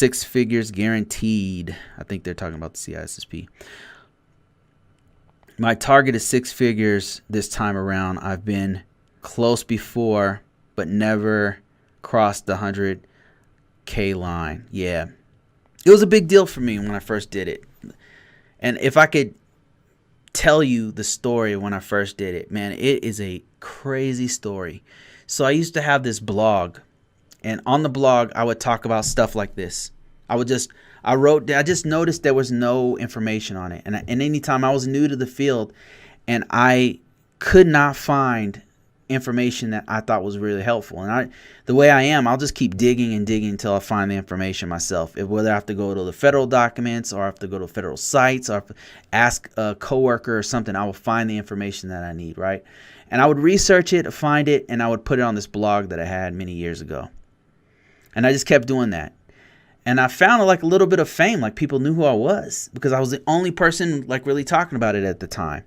6 figures guaranteed. I think they're talking about the CISSP. My target is 6 figures this time around. I've been close before, but never crossed the 100K line. Yeah. It was a big deal for me when I first did it. And if I could tell you the story when I first did it, man, it is a crazy story. So I used to have this blog, and on the blog I would talk about stuff like this. I just noticed there was no information on it. And anytime I was new to the field and I could not find information that I thought was really helpful. And the way I am, I'll just keep digging and digging until I find the information myself. Whether I have to go to the federal documents or I have to go to federal sites or ask a coworker or something, I will find the information that I need, right? And I would research it, find it, and I would put it on this blog that I had many years ago. And I just kept doing that. And I found like a little bit of fame, like people knew who I was because I was the only person like really talking about it at the time.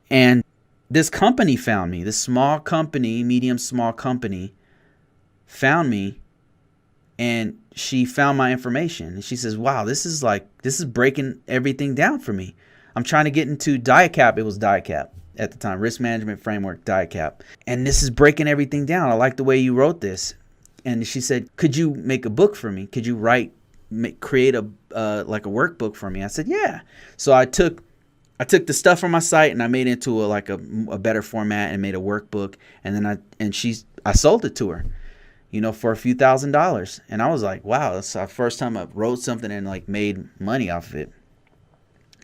And this company found me, this small company, medium small company found me, and she found my information. And she says, wow, this is breaking everything down for me. I'm trying to get into DICAP. It was DICAP at the time, Risk Management Framework, DICAP. And this is breaking everything down. I like the way you wrote this. And she said, could you make a book for me? Could you create a workbook for me? I said, yeah. So I took the stuff from my site and I made it into a better format and made a workbook. And then I sold it to her, for a few $1,000s. And I was like, wow, that's the first time I wrote something and like made money off of it.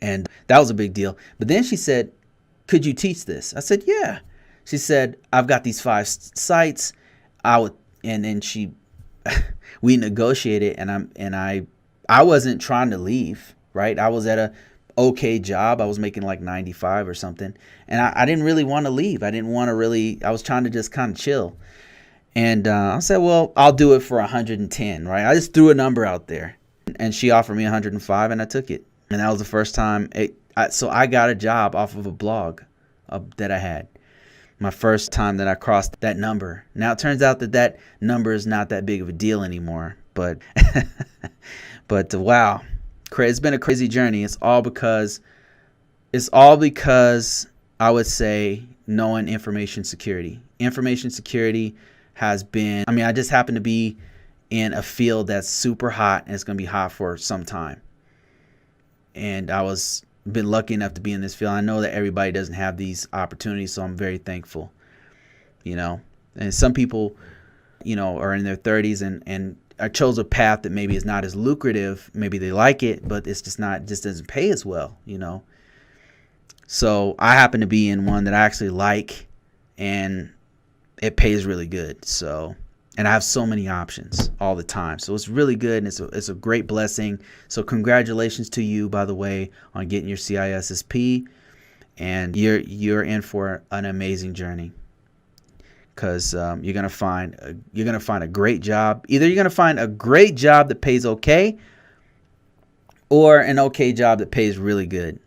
And that was a big deal. But then she said, could you teach this? I said, yeah. She said, I've got these 5 sites. And then we negotiated, and I wasn't trying to leave, right? I was at a okay job. I was making like 95 or something, and I didn't really want to leave. I was trying to just kind of chill. And I said, well, I'll do it for 110, right? I just threw a number out there, and she offered me 105, and I took it. And that was the first time. So I got a job off of a blog that I had. My first time that I crossed that number. Now it turns out that number is not that big of a deal anymore. But wow, it's been a crazy journey. It's all because I would say knowing information security. Information security has been. I just happen to be in a field that's super hot, and it's going to be hot for some time. And been lucky enough to be in this field. I know that everybody doesn't have these opportunities, so I'm very thankful, and some people, are in their 30s and I chose a path that maybe is not as lucrative. Maybe they like it, but it's just doesn't pay as well, so I happen to be in one that I actually like, and it pays really good. And I have so many options all the time. So it's really good, and it's a great blessing. So congratulations to you, by the way, on getting your CISSP. And you're in for an amazing journey, because you're gonna find a great job. Either you're gonna find a great job that pays okay, or an okay job that pays really good.